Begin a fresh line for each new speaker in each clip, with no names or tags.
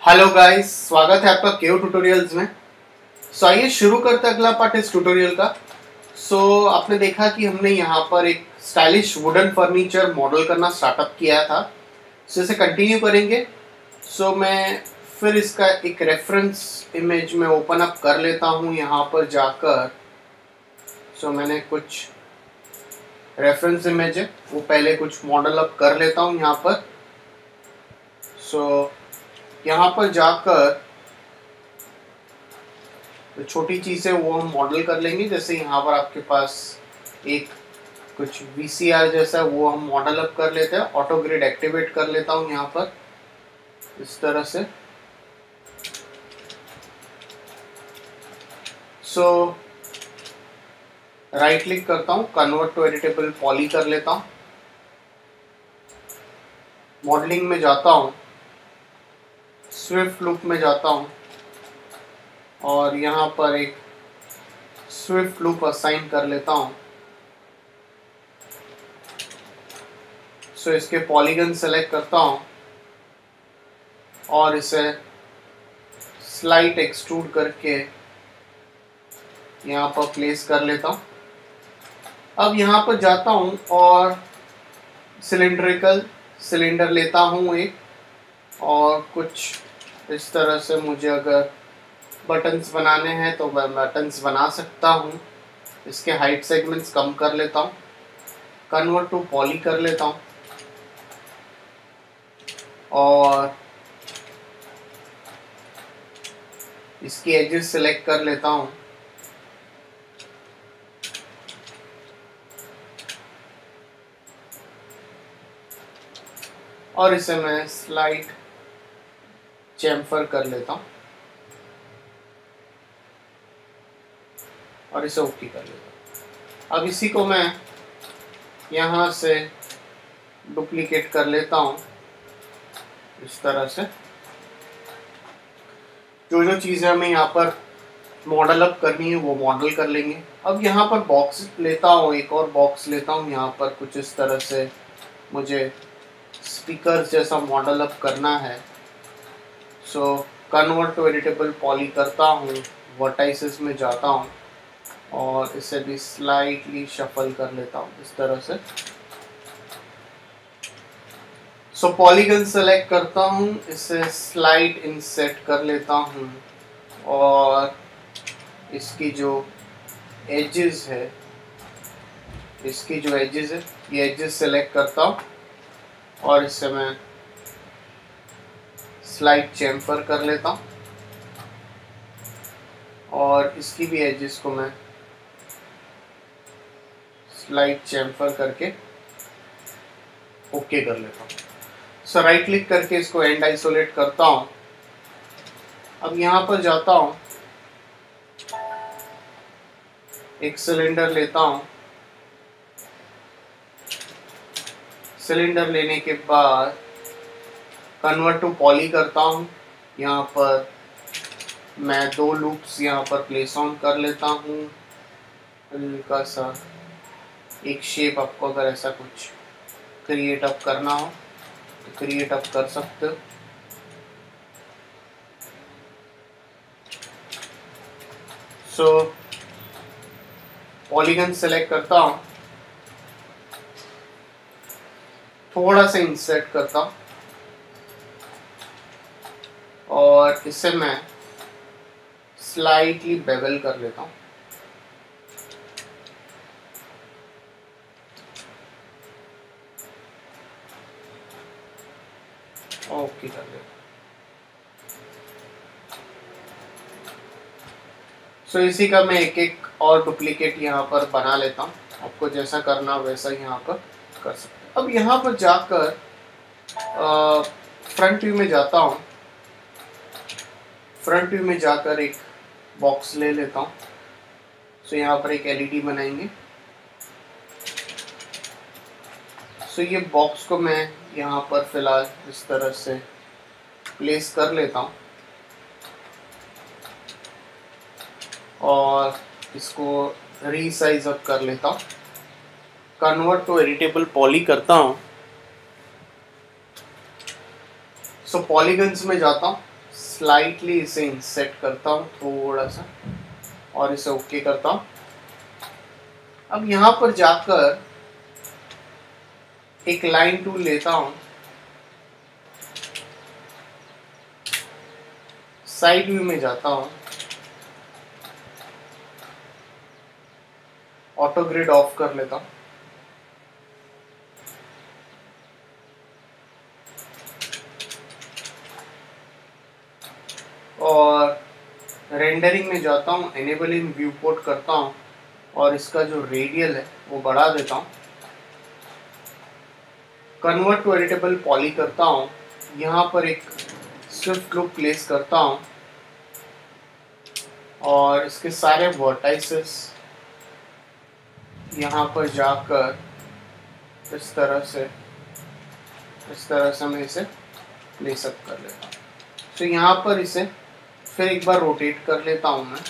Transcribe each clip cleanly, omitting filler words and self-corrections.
Hello guys, स्वागत है आपका केओ ट्यूटोरियल्स में। आइए शुरू करते हैं अगला पार्ट इस ट्यूटोरियल का। आपने देखा कि हमने यहाँ पर एक स्टाइलिश वुडन फर्नीचर मॉडल करना स्टार्टअप किया था। इसे कंटिन्यू करेंगे। मैं फिर इसका एक रेफरेंस इमेज में ओपन अप कर लेता हूँ यहाँ पर जाकर। मैंने कुछ रेफरेंस इमेज है वो पहले कुछ मॉडल अप कर लेता हूँ यहाँ पर। यहाँ पर जाकर तो छोटी चीज़ है वो हम मॉडल कर लेंगे। जैसे यहाँ पर आपके पास एक कुछ VCR जैसा वो हम मॉडल अप कर लेते हैं। ऑटो ग्रिड एक्टिवेट कर लेता हूँ यहाँ पर इस तरह से। राइट क्लिक करता हूँ, कन्वर्ट टू एडिटेबल पॉली कर लेता हूँ। मॉडलिंग में जाता हूँ, स्विफ्ट लूप में जाता हूँ और यहाँ पर एक स्विफ्ट लूप असाइन कर लेता हूँ। इसके पॉलीगन सेलेक्ट करता हूँ और इसे स्लाइट एक्सट्रूड करके यहाँ पर प्लेस कर लेता हूँ। अब यहाँ पर जाता हूँ और सिलेंड्रिकल सिलेंडर लेता हूँ एक, और कुछ इस तरह से मुझे अगर बटन्स बनाने हैं तो मैं बटन्स बना सकता हूँ। इसके हाइट सेगमेंट्स कम कर लेता हूँ, कन्वर्ट टू पॉली कर लेता हूँ और इसकी एजेस सिलेक्ट कर लेता हूँ। और इसे मैं स्लाइड चैम्फर कर लेता हूँ और इसे ओके कर लेता हूँ। अब इसी को मैं यहाँ से डुप्लीकेट कर लेता हूँ इस तरह से। जो चीज़ें हमें यहाँ पर मॉडल अप करनी है वो मॉडल कर लेंगे। अब यहाँ पर बॉक्स लेता हूँ, एक और बॉक्स लेता हूँ यहाँ पर कुछ इस तरह से। मुझे स्पीकर जैसा मॉडल अप करना है। कन्वर्ट टू एडिटेबल पॉली करता हूँ, वर्टाइसेस में जाता हूँ और इसे भी स्लाइटली शफल कर लेता हूँ इस तरह से। पॉलीगन सेलेक्ट करता हूँ, इसे स्लाइड इंसेट कर लेता हूँ और इसकी जो एजेस है ये एजेस सेलेक्ट करता हूँ और इससे मैं स्लाइड चैम्फर कर लेता हूँ और इसकी भी एजेस को मैं स्लाइड चैम्फर करके ओके कर लेता हूँ। राइट क्लिक करके इसको एंड आइसोलेट करता हूँ। अब यहाँ पर जाता हूँ, एक सिलेंडर लेता हूँ। सिलेंडर लेने के बाद कन्वर्ट टू पॉली करता हूँ। यहाँ पर मैं 2 लूप्स यहाँ पर प्लेस ऑन कर लेता हूँ। हल्का सा एक शेप आपको अगर ऐसा कुछ क्रिएट अप करना हो तो क्रिएट अप कर सकते हो। पॉलीगन सेलेक्ट करता हूँ, थोड़ा सा इंसर्ट करता हूँ और इसे मैं स्लाइटली बेवल कर लेता हूँ। ओके कर लेता हूँ। इसी का मैं एक एक और डुप्लीकेट यहाँ पर बना लेता हूँ। आपको जैसा करना वैसा यहाँ पर कर सकते हैं। अब यहाँ पर जाकर फ्रंट व्यू में जाता हूँ। फ्रंट व्यू में जाकर एक बॉक्स ले लेता हूँ। यहाँ पर एक LED बनाएंगे। ये बॉक्स को मैं यहाँ पर फिलहाल इस तरह से प्लेस कर लेता हूँ और इसको रीसाइज अप कर लेता हूँ। कन्वर्ट टू एडिटेबल पॉली करता हूँ। पॉलीगन्स में जाता हूँ, स्लाइटली इसे इंसेट करता हूँ थोड़ा सा और इसे ओके करता हूँ। अब यहाँ पर जाकर एक लाइन टूल लेता हूँ, साइड व्यू में जाता हूँ, ऑटो ग्रिड ऑफ कर लेता हूँ, और रेंडरिंग में जाता हूँ, एनेबल इन व्यू पोर्ट करता हूँ और इसका जो रेडियल है वो बढ़ा देता हूँ। कन्वर्ट टू एडिटेबल पॉली करता हूँ, यहाँ पर एक स्विफ्ट लुक प्लेस करता हूँ और इसके सारे वर्टाइसेस यहाँ पर जाकर इस तरह से मैं इसे प्लेस अप कर लेता हूँ। तो यहाँ पर इसे फिर एक बार रोटेट कर लेता हूँ मैं।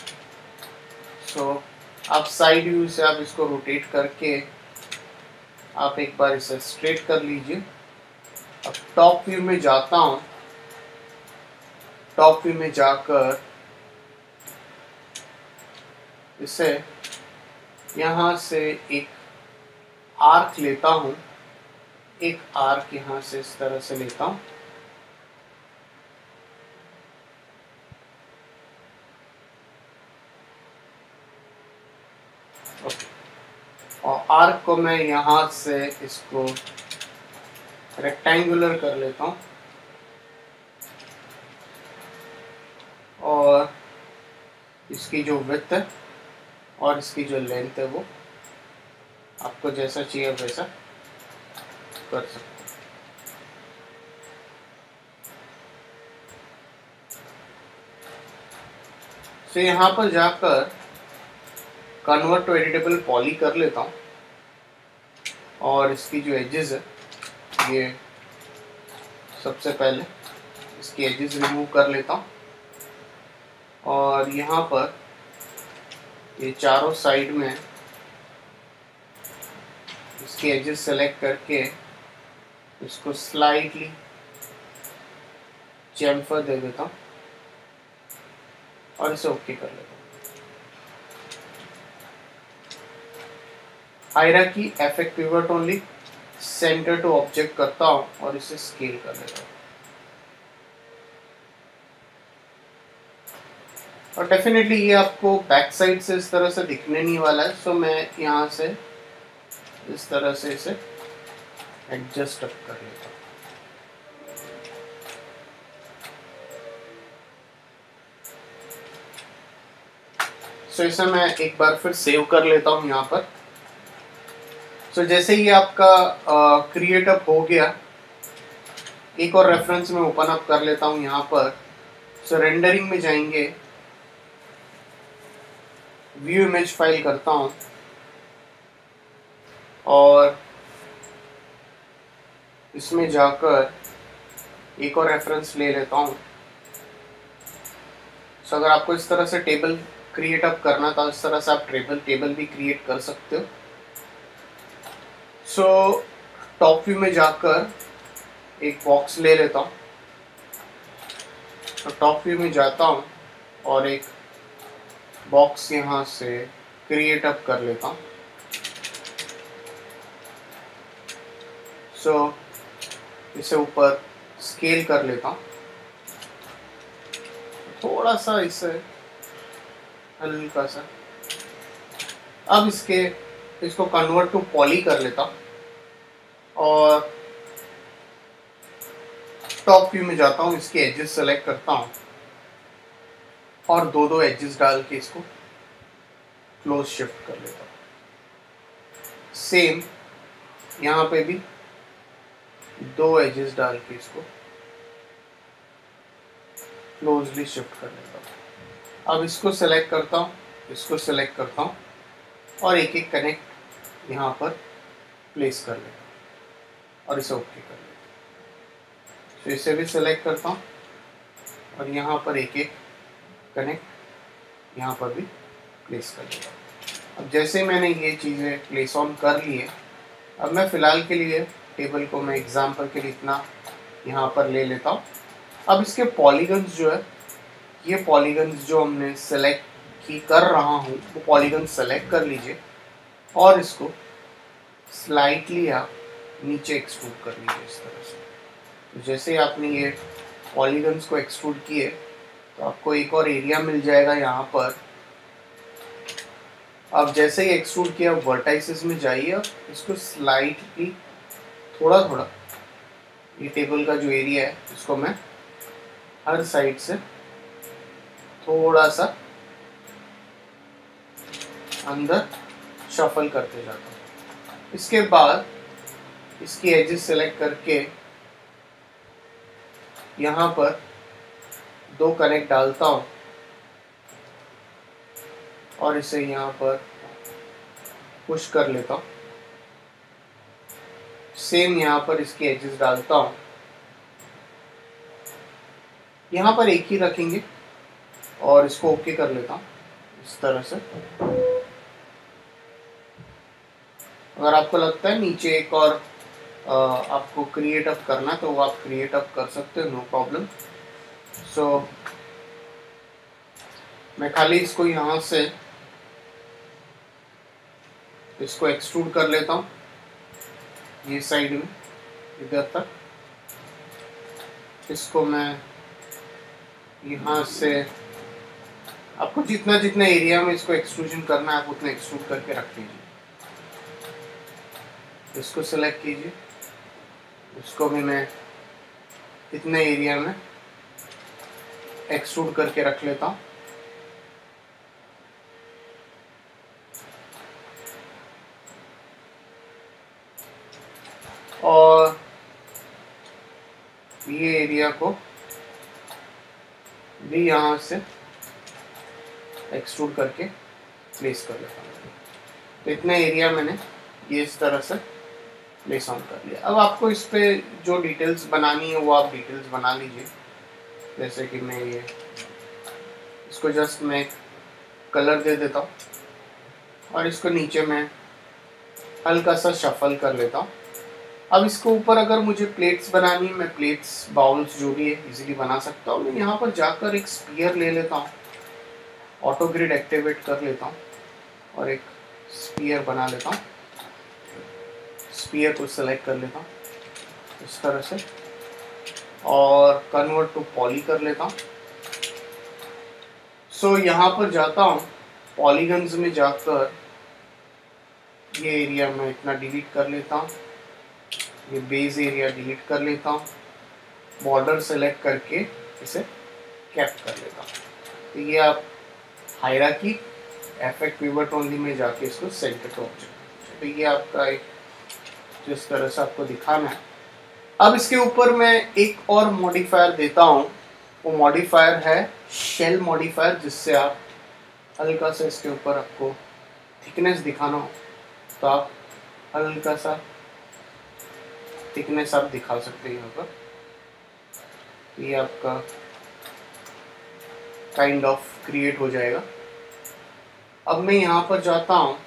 सो आप साइड व्यू से आप इसको रोटेट करके आप एक बार इसे स्ट्रेट कर लीजिए। अब टॉप व्यू में जाता हूँ, टॉप व्यू में जाकर इसे यहाँ से एक आर्क लेता हूँ, एक आर्क यहाँ से इस तरह से लेता हूँ और आर्क को मैं यहाँ से इसको रेक्टेंगुलर कर लेता हूँ और इसकी जो विड्थ है और इसकी जो लेंथ है वो आपको जैसा चाहिए वैसा कर सकते हैं। तो यहाँ पर जाकर कन्वर्ट टू एडिटेबल पॉली कर लेता हूँ और इसकी जो एजेस है ये सबसे पहले इसकी एजेस रिमूव कर लेता हूँ और यहाँ पर ये चारों साइड में इसके एजेस सेलेक्ट करके इसको स्लाइटली चैम्फर दे देता हूँ और इसे ओके कर लेता हूँ। Hierarchy effect pivot only centre to object करता हूँ और इसे स्केल कर लेता हूँ। और डेफिनेटली ये आपको बैक साइड से इस तरह से दिखने नहीं वाला है, सो मैं यहाँ से इस तरह से इसे एडजस्ट अप कर लेता हूँ। सो इसे मैं एक बार फिर सेव कर लेता हूँ यहाँ पर। सो जैसे ही आपका क्रिएट अप हो गया, एक और रेफरेंस में ओपन अप कर लेता हूँ यहाँ पर। सो रेंडरिंग में जाएंगे, व्यू इमेज फाइल करता हूँ और इसमें जाकर एक और रेफरेंस ले लेता हूँ। सो अगर आपको इस तरह से टेबल क्रिएट अप करना था, इस तरह से आप टेबल भी क्रिएट कर सकते हो। सो टॉप व्यू में जाकर एक बॉक्स ले लेता हूँ, तो टॉप व्यू में जाता हूँ और एक बॉक्स यहाँ से क्रिएट अप कर लेता हूँ। सो इसे ऊपर स्केल कर लेता हूँ, थोड़ा सा इसे हल्का सा। अब इसको कन्वर्ट टू पॉली कर लेता हूँ और टॉप व्यू में जाता हूँ, इसके एजेस सेलेक्ट करता हूँ और दो एजेस डाल के इसको क्लोज शिफ्ट कर लेता हूँ। सेम यहाँ पे भी दो एजेस डाल के इसको क्लोजली शिफ्ट कर लेता हूँ। अब इसको सेलेक्ट करता हूँ, इसको सेलेक्ट करता हूँ और एक एक कनेक्ट यहाँ पर प्लेस कर लेता हूँ और इसे ओके कर लेता हूँ। तो इसे भी सेलेक्ट करता हूँ और यहाँ पर एक एक कनेक्ट यहाँ पर भी प्लेस कर लेता हूँ। अब जैसे मैंने ये चीज़ें प्लेस ऑन कर ली है, अब मैं फ़िलहाल के लिए टेबल को मैं एग्जाम्पल के लिए इतना यहाँ पर ले लेता हूँ अब इसके पॉलीगन्स जो है, ये पॉलीगन्स जो हमने सेलेक्ट की कर रहा हूँ वो पॉलीगन सेलेक्ट कर लीजिए और इसको स्लाइटली आप नीचे एक्सट्रूड कर लीजिए इस तरह से। तो जैसे ही आपने ये पॉलीगन्स को एक्सट्रूड किए तो आपको एक और एरिया मिल जाएगा यहाँ पर। अब जैसे ही एक्सट्रूड किया वर्टाइसेस में जाइए, अब इसको स्लाइटली थोड़ा थोड़ा ये टेबल का जो एरिया है इसको मैं हर साइड से थोड़ा सा अंदर शफल करते जाता हूँ। इसके बाद इसकी एजेस सेलेक्ट करके यहाँ पर 2 कनेक्ट डालता हूँ और इसे यहाँ पर पुश कर लेता हूँ। सेम यहाँ पर इसकी एजेस डालता हूँ, यहाँ पर एक ही रखेंगे और इसको ओके कर लेता हूँ इस तरह से। अगर आपको लगता है नीचे एक और आपको क्रिएट अप करना तो वो आप क्रिएट अप कर सकते हो, नो प्रॉब्लम। सो मैं खाली इसको यहाँ से इसको एक्सट्रूड कर लेता हूँ ये साइड में इधर तक। इसको मैं यहाँ से, आपको जितना जितना एरिया में इसको एक्सट्रूजन करना है आप उतना एक्सट्रूड करके रख लीजिए। इसको सेलेक्ट कीजिए, इसको भी मैं इतने एरिया में एक्सट्रूड करके रख लेता हूँ। और ये एरिया को भी यहाँ से एक्सट्रूड करके प्लेस कर लेता हूँ। तो इतना एरिया मैंने ये इस तरह से प्लेस ऑन कर लिया। अब आपको इस पे जो डिटेल्स बनानी है वो आप डिटेल्स बना लीजिए। जैसे कि मैं ये इसको जस्ट मैं कलर दे देता हूँ और इसको नीचे मैं हल्का सा शफल कर लेता हूँ। अब इसके ऊपर अगर मुझे प्लेट्स बनानी है, मैं प्लेट्स बाउल्स जो भी है इजीली बना सकता हूँ। मैं यहाँ पर जाकर एक स्पीयर ले लेता हूँ, ऑटो ग्रिड एक्टिवेट कर लेता हूँ और एक स्पीयर बना लेता हूँ। स्पीयर को सेलेक्ट कर लेता हूँ इस तरह से और कन्वर्ट टू पॉली कर लेता हूँ। सो यहाँ पर जाता हूँ, पॉलीगन्स में जाकर ये एरिया मैं इतना डिलीट कर लेता हूँ, ये बेस एरिया डिलीट कर लेता हूँ, बॉर्डर सेलेक्ट करके इसे कैप कर लेता हूँ। तो ये आप हायरार्की इफेक्ट पिवट ओनली में जाके इसको सेंटर टू ऑब्जेक्ट। तो ये आपका एक जिस तरह से आपको दिखाना है। अब इसके ऊपर मैं एक और मॉडिफायर देता हूँ, वो मॉडिफायर है शेल मॉडिफायर, जिससे आप हल्का सा इसके ऊपर आपको थिकनेस दिखाना हो तो आप हल्का सा थिकनेस आप दिखा सकते हैं यहाँ पर। ये आपका काइंड ऑफ क्रिएट हो जाएगा। अब मैं यहाँ पर जाता हूँ,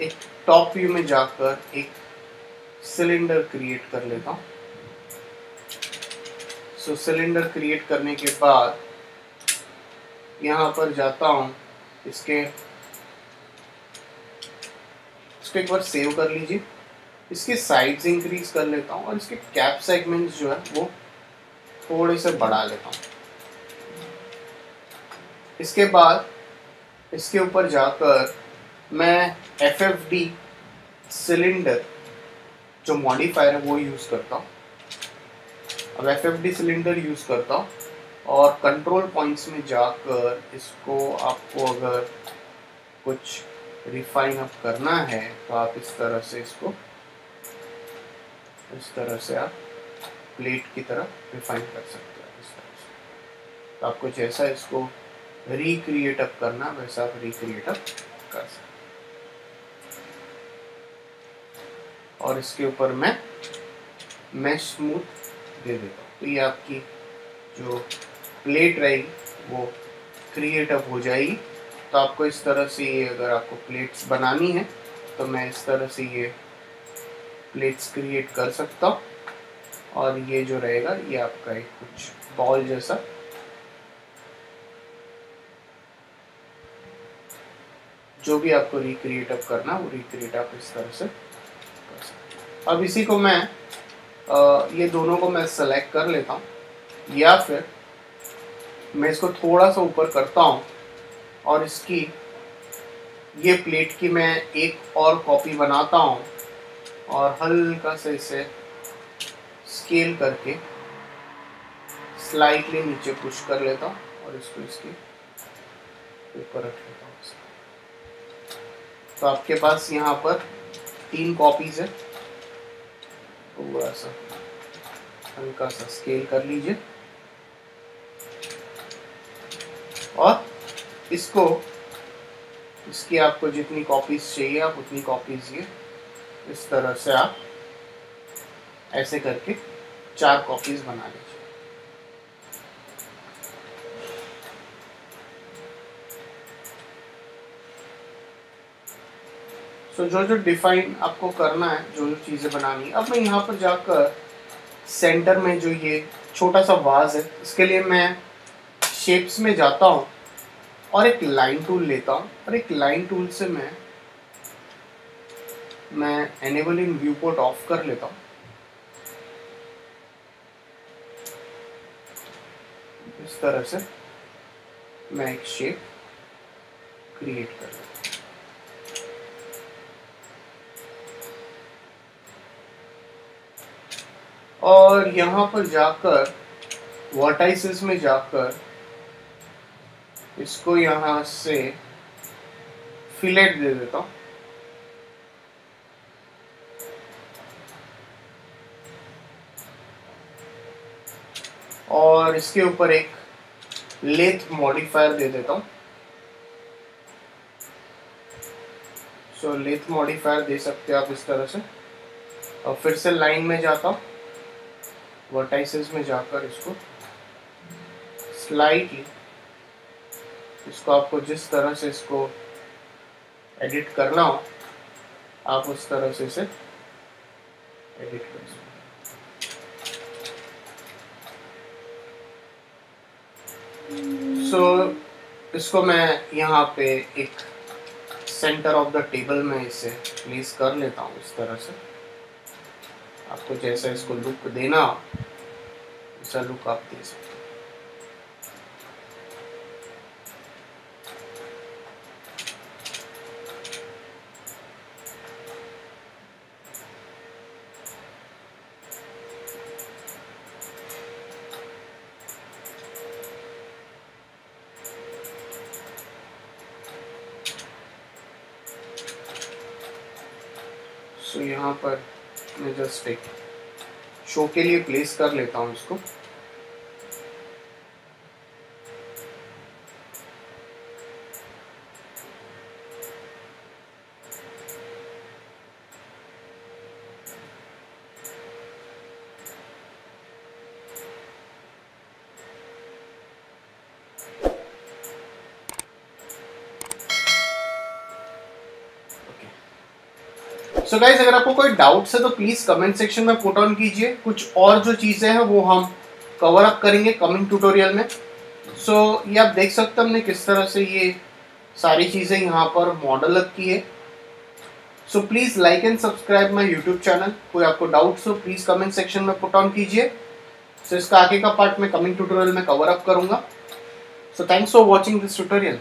एक टॉप व्यू में जाकर एक सिलेंडर क्रिएट कर लेता हूँ। सो सिलेंडर क्रिएट करने के बाद यहाँ पर जाता हूँ, इसको एक बार सेव कर लीजिए। इसके साइड्स इंक्रीज कर लेता हूँ और इसके कैप सेगमेंट्स जो है वो थोड़े से बढ़ा लेता हूँ। इसके बाद इसके ऊपर जाकर मैं FFD सिलेंडर जो मॉडिफायर है वो यूज़ करता हूँ। अब FFD सिलेंडर यूज़ करता हूँ और कंट्रोल पॉइंट्स में जाकर इसको आपको अगर कुछ रिफाइन अप करना है तो आप इस तरह से इसको इस तरह से आप प्लेट की तरह रिफाइन कर सकते हैं इस तरह से। तो आपको जैसा इसको रिक्रिएट अप करना वैसा आप रिक्रिएट अप कर सकते हैं। और इसके ऊपर मैं मैश स्मूथ दे देता हूँ। तो ये आपकी जो प्लेट रहेगी वो क्रिएट अप हो जाएगी। तो आपको इस तरह से ये अगर आपको प्लेट्स बनानी है तो मैं इस तरह से ये प्लेट्स क्रिएट कर सकता हूँ और ये जो रहेगा ये आपका एक कुछ बॉल जैसा। जो भी आपको रिक्रिएट अप करना वो रिक्रिएट आप इस तरह से कर सकते। अब इसी को मैं ये दोनों को मैं सेलेक्ट कर लेता हूँ, या फिर मैं इसको थोड़ा सा ऊपर करता हूँ और इसकी ये प्लेट की मैं एक और कॉपी बनाता हूँ और हल्का से इसे स्केल करके स्लाइटली नीचे पुश कर लेता हूँ और इसको इसके ऊपर रख लेता हूँ। तो आपके पास यहाँ पर 3 कॉपीज है। थोड़ा सा हल्का सा स्केल कर लीजिए और इसको इसकी आपको जितनी कॉपीज चाहिए आप उतनी कॉपीज ये इस तरह से आप ऐसे करके 4 कॉपीज बना लीजिए। तो जो डिफाइन आपको करना है, जो चीज़ें बनानी है, अब मैं यहाँ पर जाकर सेंटर में जो ये छोटा सा वाज है, इसके लिए मैं शेप्स में जाता हूँ और एक लाइन टूल लेता हूँ और एक लाइन टूल से मैं enable in view port of कर लेता हूँ। इस तरह से मैं एक शेप क्रिएट कर लेता हूँ। और यहाँ पर जाकर वर्टाइसेस में जाकर इसको यहाँ से फिलेट दे देता हूँ। और इसके ऊपर एक लेथ मॉडिफायर दे देता हूँ। सो लेथ मॉडिफायर दे सकते हैं आप इस तरह से। और फिर से लाइन में जाता हूँ, वर्टाइसेस में जाकर इसको स्लाइडली, इसको आपको जिस तरह से इसको एडिट करना हो आप उस तरह से इसे एडिट कर सकते। सो इसको मैं यहाँ पे एक सेंटर ऑफ द टेबल में इसे प्लेस कर लेता हूँ इस तरह से। आपको जैसा इसको लुक देना वैसा लुक आप दे सकते हैं। सो यहाँ पर मैं जस्ट एक शो के लिए प्लेस कर लेता हूँ इसको। सो गाइज, अगर आपको कोई डाउट्स है तो प्लीज कमेंट सेक्शन में पुट ऑन कीजिए। कुछ और जो चीजें हैं वो हम कवर अप करेंगे कमिंग ट्यूटोरियल में। सो ये आप देख सकते हैं हमने किस तरह से ये सारी चीजें यहाँ पर मॉडल अप की है। So please like and subscribe my YouTube channel. कोई आपको डाउट्स हो प्लीज कमेंट सेक्शन में पुट ऑन कीजिए। सो इसका आगे का पार्ट मैं कमिंग ट्यूटोरियल में कवर अप करूंगा। So thanks for watching this tutorial.